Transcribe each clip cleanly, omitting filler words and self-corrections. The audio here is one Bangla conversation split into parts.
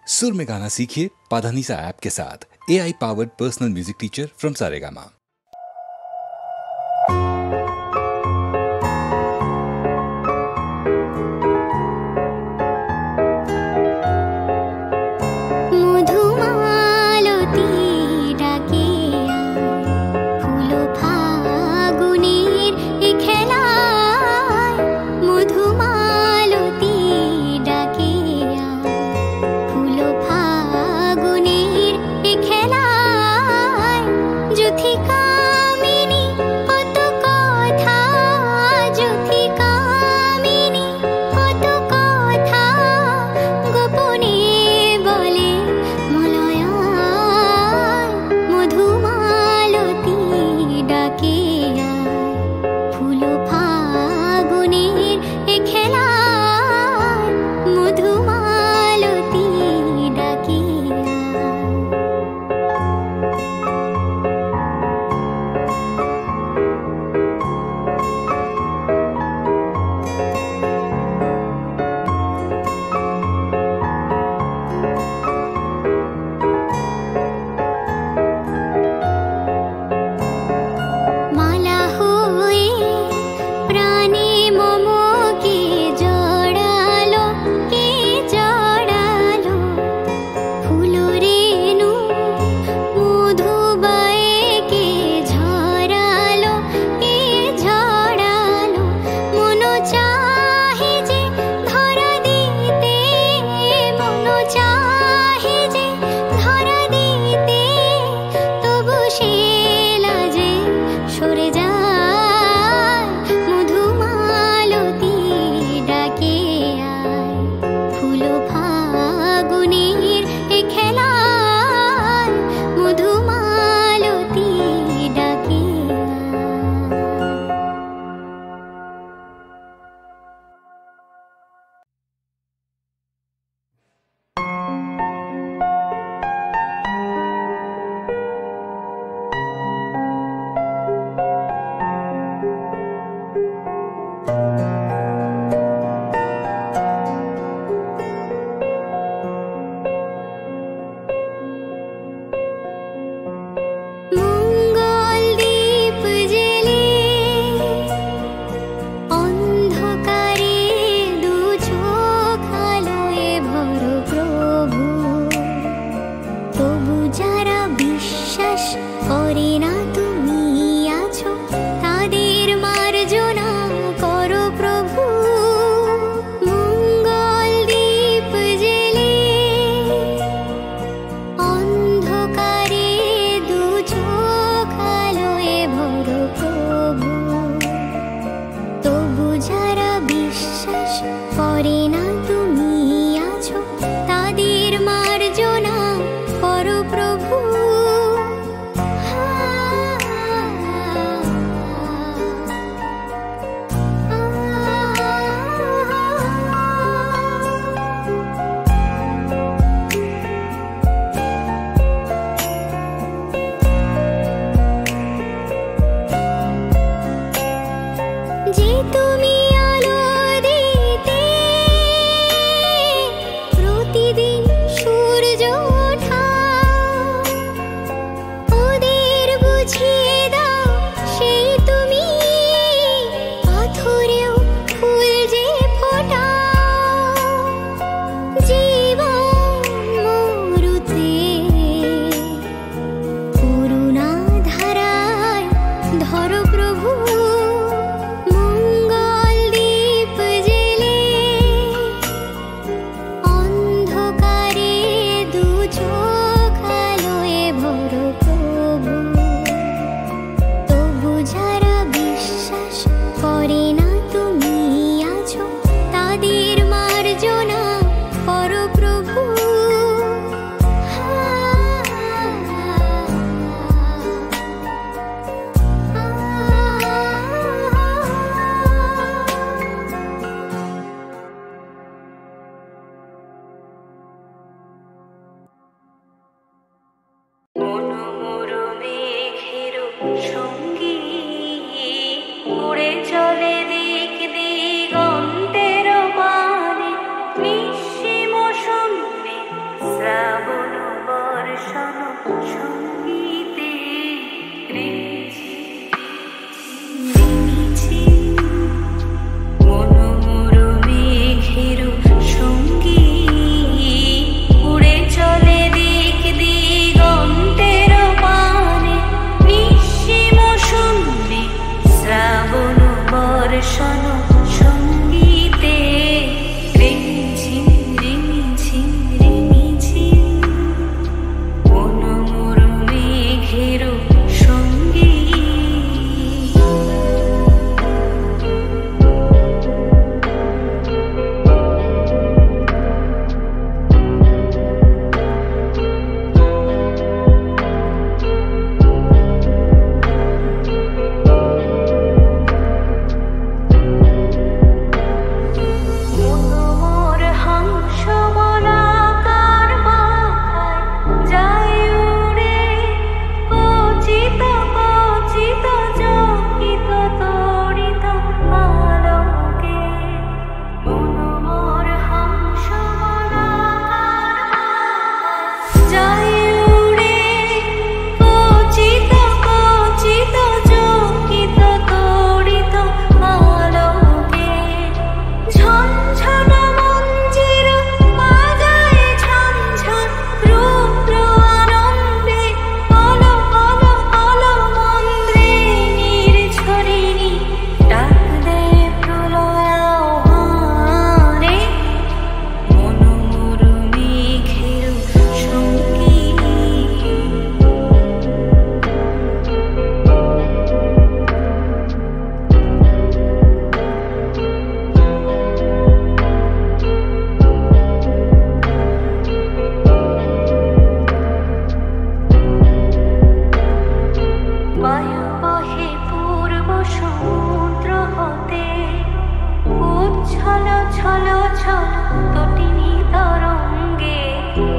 सुर में गाना सीखिए पाधानीसा ऐप के साथ। AI powered personal music teacher from Saregama.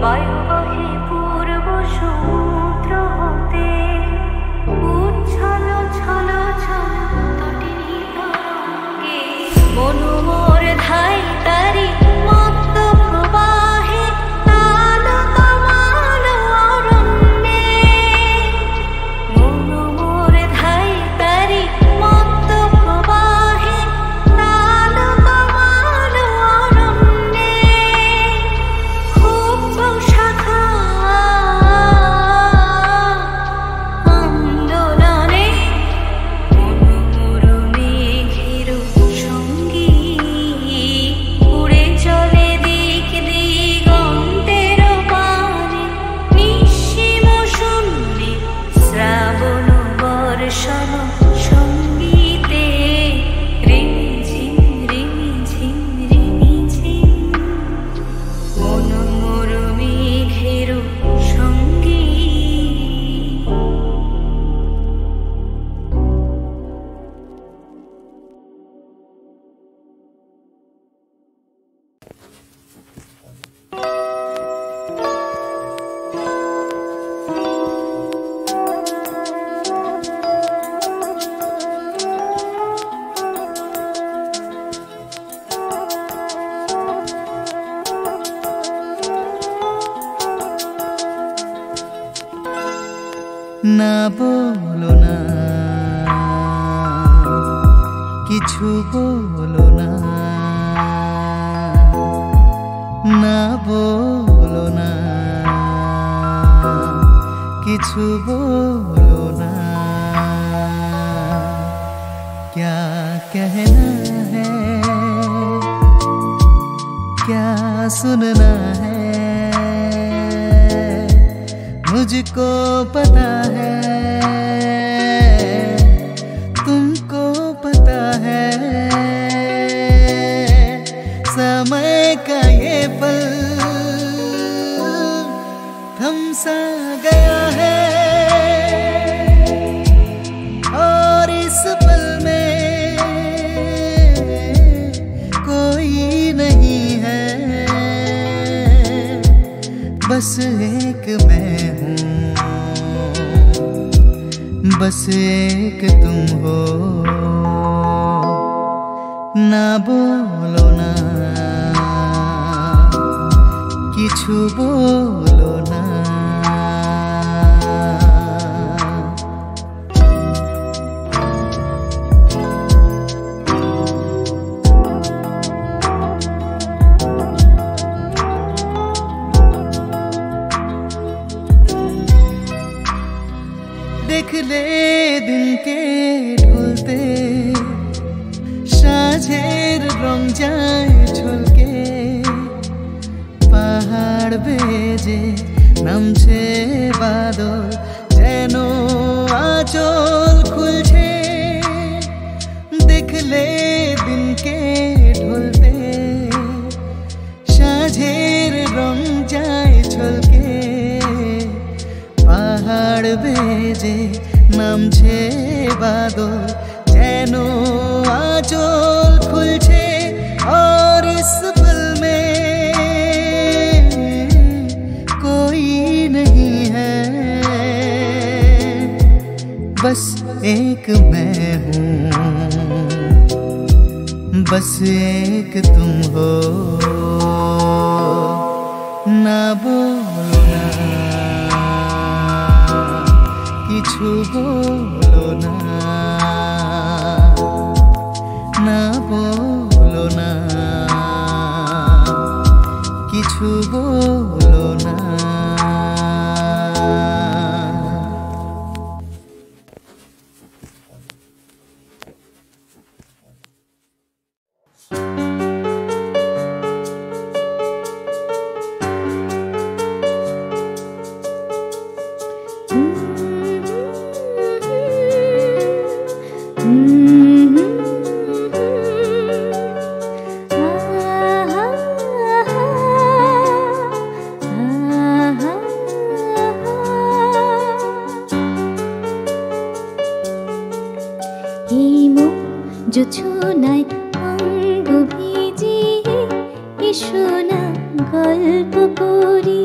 বায়ু বহে পূর্ব সমুদ্র হতে, উচ্ছল ছল ছল তটিনী তরঙ্গে, মনু মোর ধাই তারি মত্ত প্রবাহে, আলো তমাল অরণ্যে, মনু মোর ধাই তারি মত্ত প্রবাহে, আলো তমাল অরণ্যে, খুব শাখা আন্দোলনে, মনু মোর মেঘের সঙ্গী, উড়ে চলে দিক দিগন্তের পানে, নিঃসীম শূন্যে শ্রাবণ বর্ষণ সঙ্গীতে, রিমিঝিম রিমিঝিম রিমিঝিম, মনু মোর মেঘের সঙ্গী। না বলো না, কিছু বলো না, না বলো না, কিছু বলো না, क्या कहना है, क्या सुनना है, मुझको पता है, तुमको पता है, समय का ये पल थम सा गया है, और इस पल में कोई नहीं है, बस एक मैं हूँ, बस एक तुम हो, ना बोलो ना, किछु बोलो ना। देख ले दिन के ঢলতে, সাঁঝের রং যায় ঝলকে, পাহাড় বেজে নামছে বাদল, যেন আঁচল খুলছে। দেখলে দিনকে ঢলতে, সাঁঝের রং যায় ঝলকে, পাহাড় বেজে নামছে বাদল, যেন আঁচল খুলছে। और इस पल में कोई नहीं है, बस एक मैं हूँ, बस एक तुम हो, ना बोलो ना, किछु बोलो ना, ना बोलो ना, किछु बोलो ना। জোছনায় অঙ্গ ভিজিয়ে এসো না গল্প করি।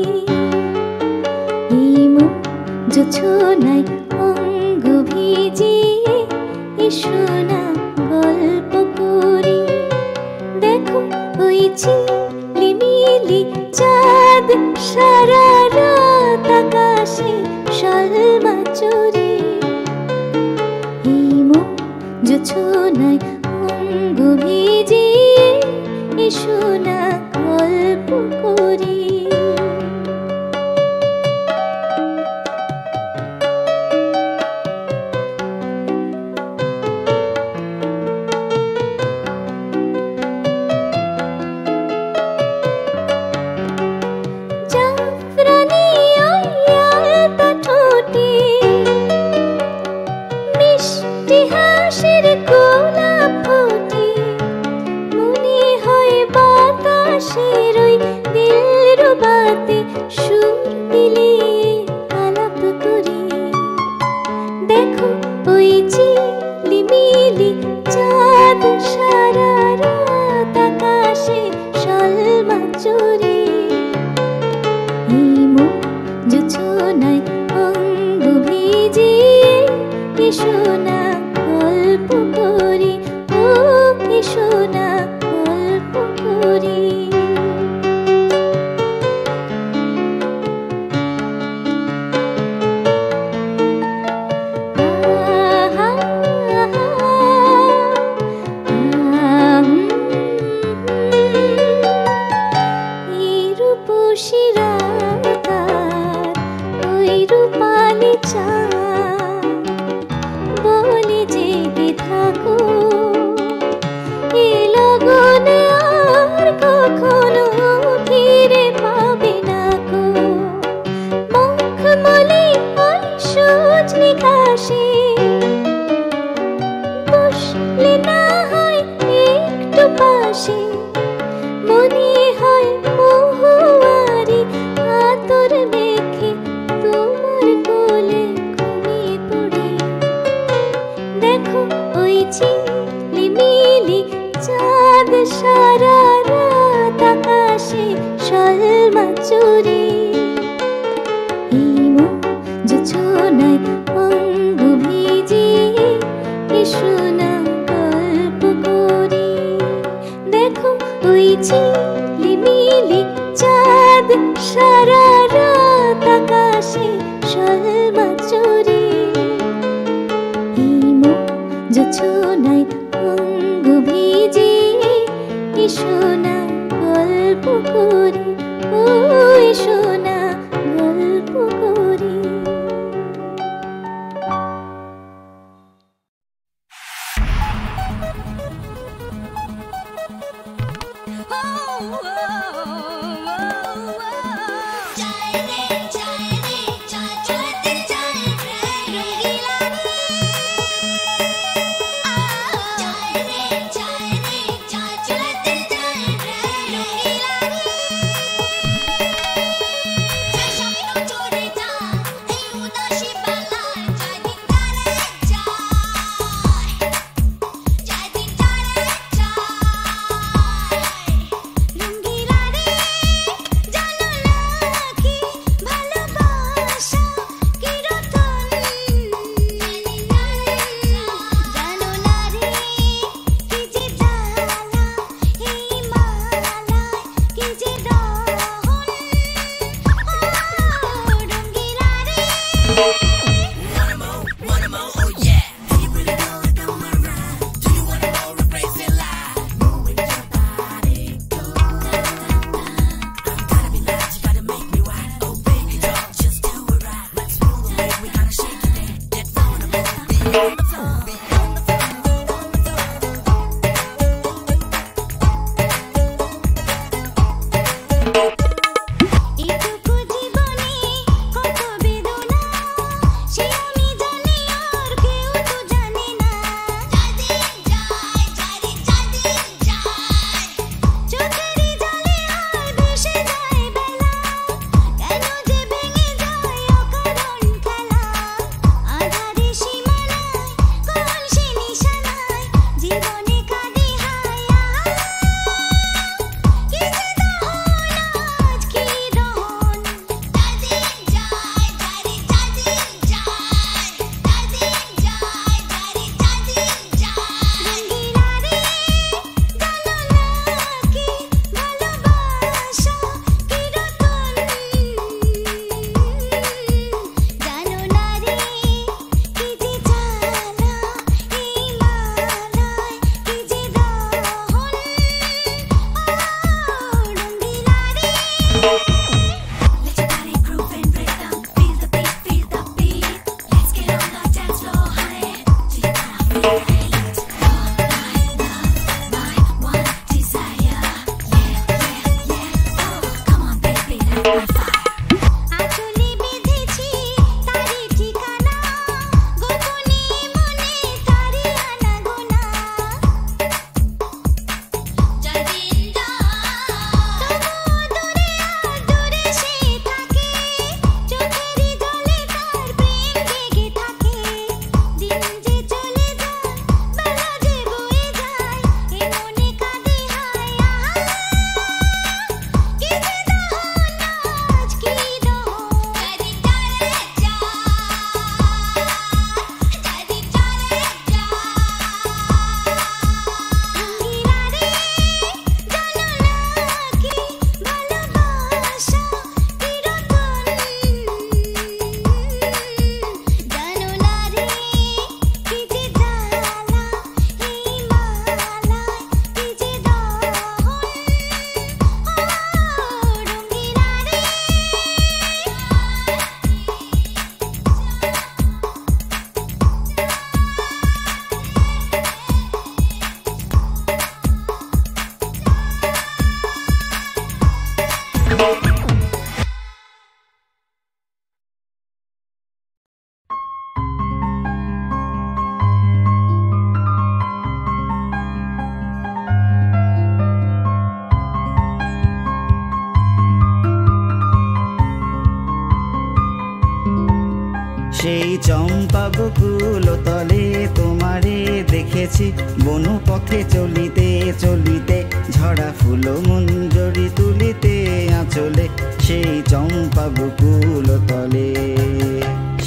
সেই চম্পা বকুল তলে তোমারে দেখেছি, বনু পথে চলিতে চলিতে ঝরা ফুল মঞ্জরি তুলিতে আঁচলে। সেই চম্পা বকুল তলে,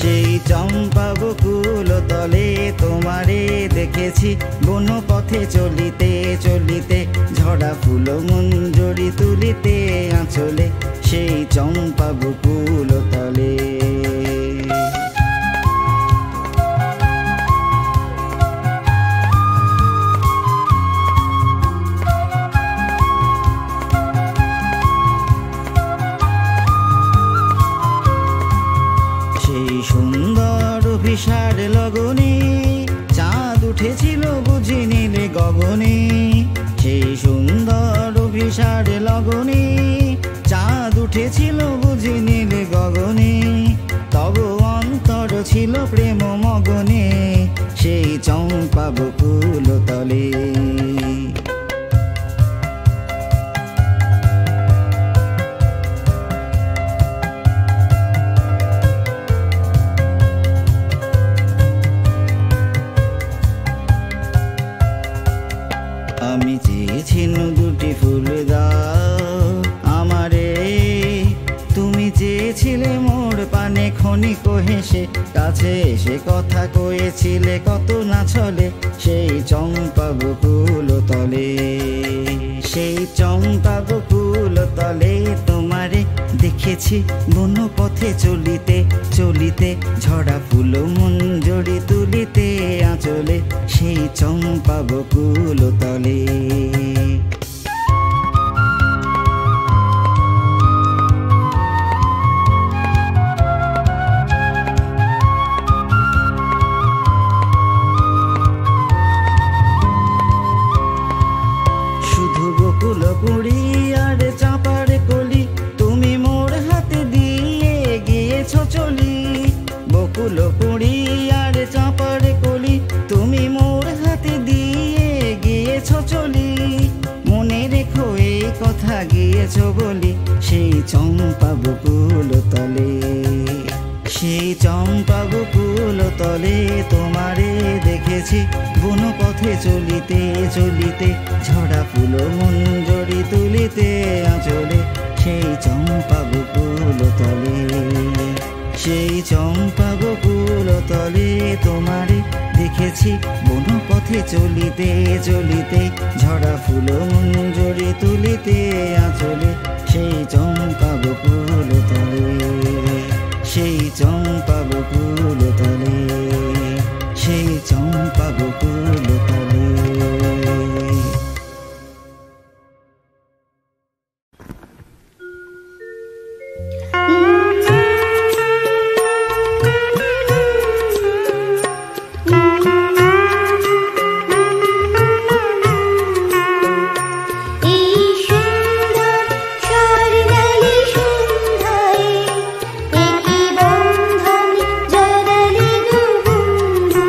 সেই চম্পা বকুল তলে তোমারে দেখেছি, বনু পথে চলিতে চলিতে ঝরা ফুল মঞ্জরি তুলিতে আঁচলে। সেই চম্পা বকুল তলে। সুন্দর বিশাল লগনে চাঁদ উঠেছিল বুঝি নীল গগনে। সেই সুন্দর বিশাল লগনে চাঁদ উঠেছিল বুঝি নীল গগনে। তব অন্তর ছিল প্রেম মগনে, সেই চম্পা বকুল তলে। আমি চেয়েছিনু দুটি ফুল দাও আমারে, তুমি চেয়ে দিয়েছিলে মোর পানে ক্ষণিক হেসে, কাছে এসে কথা কয়েছিলে কত না ছলে, সেই চম্পা বকুল তলে, সেই চম্পা বকুল তলে তোমারে দেখেছি বন পথে চলিতে চলিতে, ঝরা ফুল মঞ্জরি তুলিতে আঁচলে, সেই চম্পা বকুল তলে। শুধু বকুল কুড়ি আর চাঁপার কলি তুমি মোর হাতে দিয়ে গিয়েছো চলি, বকুল কুড়ি আর চাঁপার কলি তুমি মোর হাতে দিয়ে গিয়েছো চলি, মনে রেখো এই কথা গিয়েছো বলি, সেই চম্পা বকুল তলে, সেই চম্পা বকুল তলে তোমারে দেখেছি বন পথে চলিতে চলিতে, ঝরা ফুল মঞ্জরি তুলিতে আঁচলে, সেই চম্পা বকুল তলে, সেই চম্পা বকুল তলে তোমারে দেখেছি বন পথে চলিতে চলিতে, ঝরা ফুল মঞ্জরি তুলিতে আঁচলে, সেই চম্পা বকুল তলে, সেই চম্পা বকুল তলে, সেই চম্পা বকুল তলে। বন্ধন জড়ালে গো বন্ধু,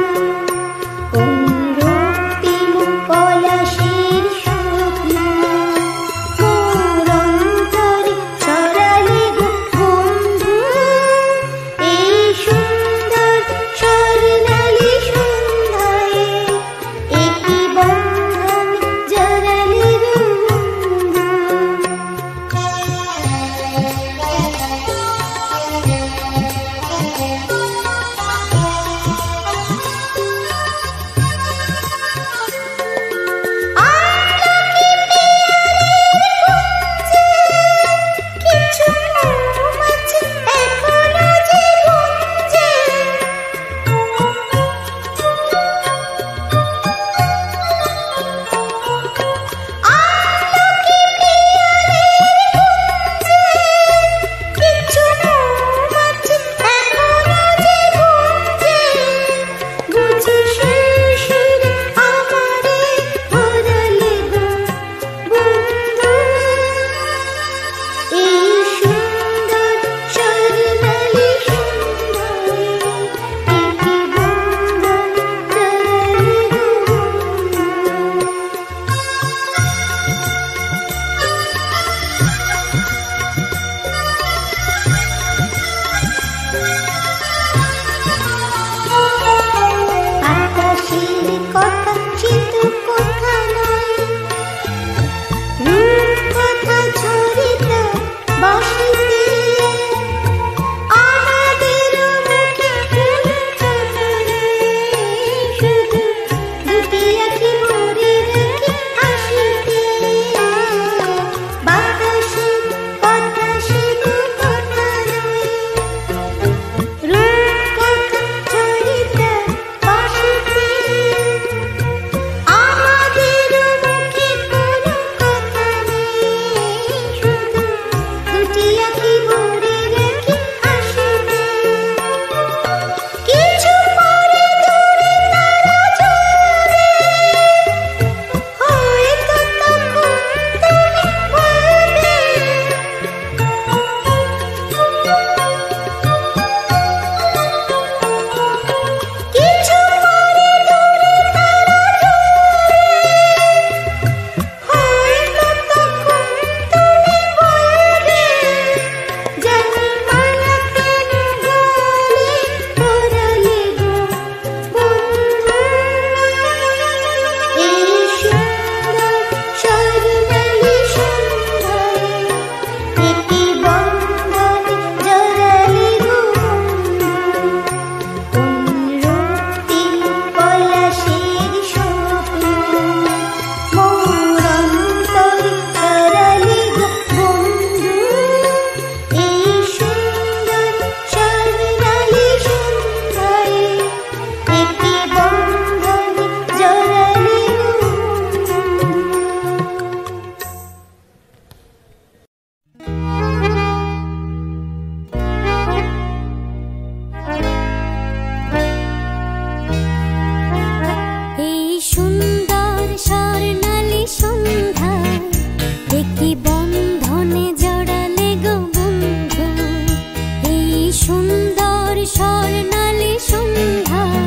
সুন্দর স্বর্ণালী সন্ধ্যায়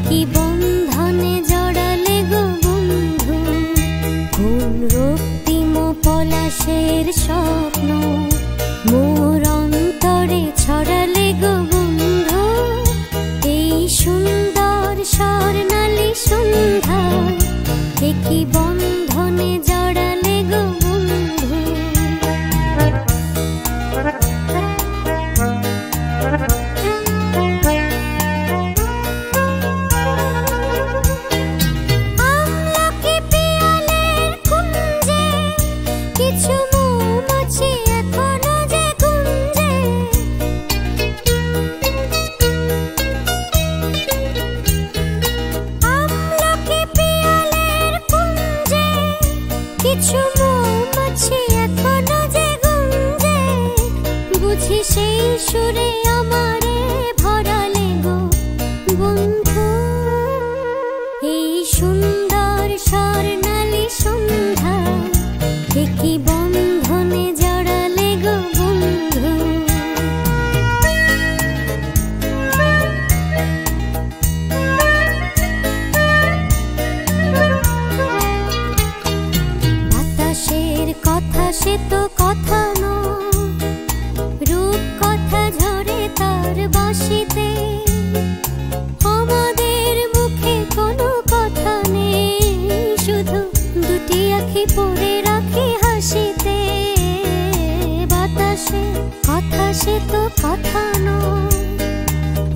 কি বন্ধনে জড়ালে গো বন্ধু, কোন রক্তিম পলাশের স্বপ্ন মোর অন্তরে ছড়ালে গো বন্ধু। এই সুন্দর স্বর্ণালী সন্ধ্যায় কি বন্ধনে জড়ালে গো বন্ধু। আমলকি পিয়ালের কুঞ্জে কিছু মৌমাছি এখনো যে গুঞ্জে, আমলকি পিয়ালের কুঞ্জে কিছু মৌমাছি এখনো যে গুঞ্জে, বুঝি সেই সুরে আমারে ভরালে গো বন্ধু। এই সুন্দর স্বর্ণালী সন্ধ্যায় কি বন্ধনে জড়ালে গো বন্ধু। বাতাসের কথা সে তো কথা নয়, রূপ কথা ঝরে তার বাঁশিতে, আমাদের মুখে কোনো কথা নেই, শুধু দুটি আঁখি পড়ে রাখি হাসিতে। বাতাসের কথা সে তো কথা নয়,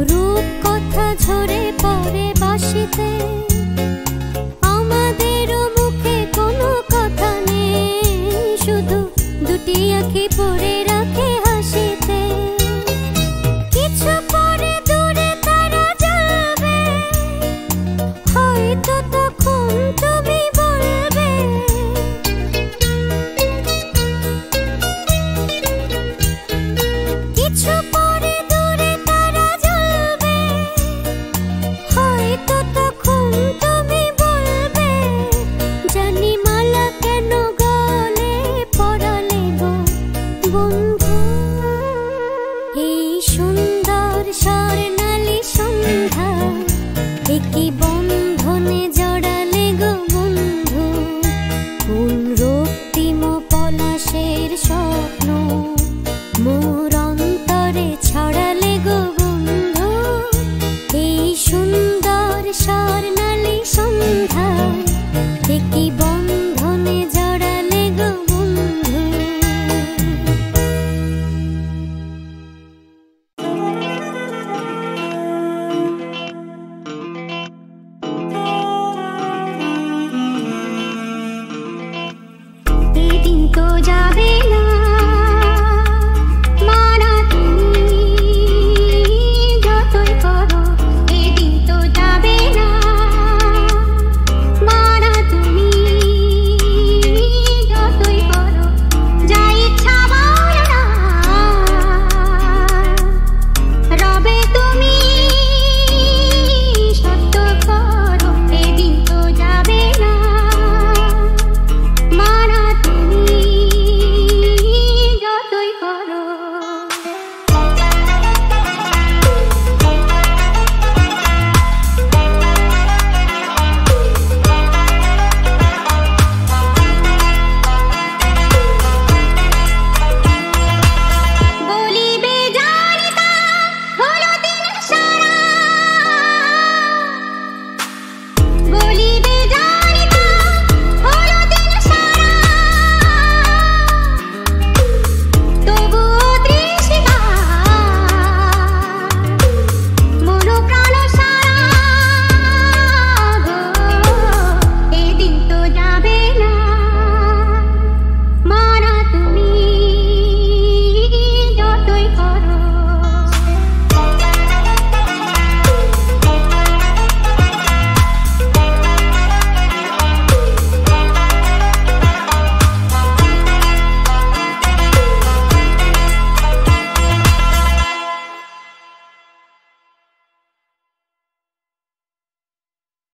রূপ কথা ঝরে পড়ে বাঁশিতে।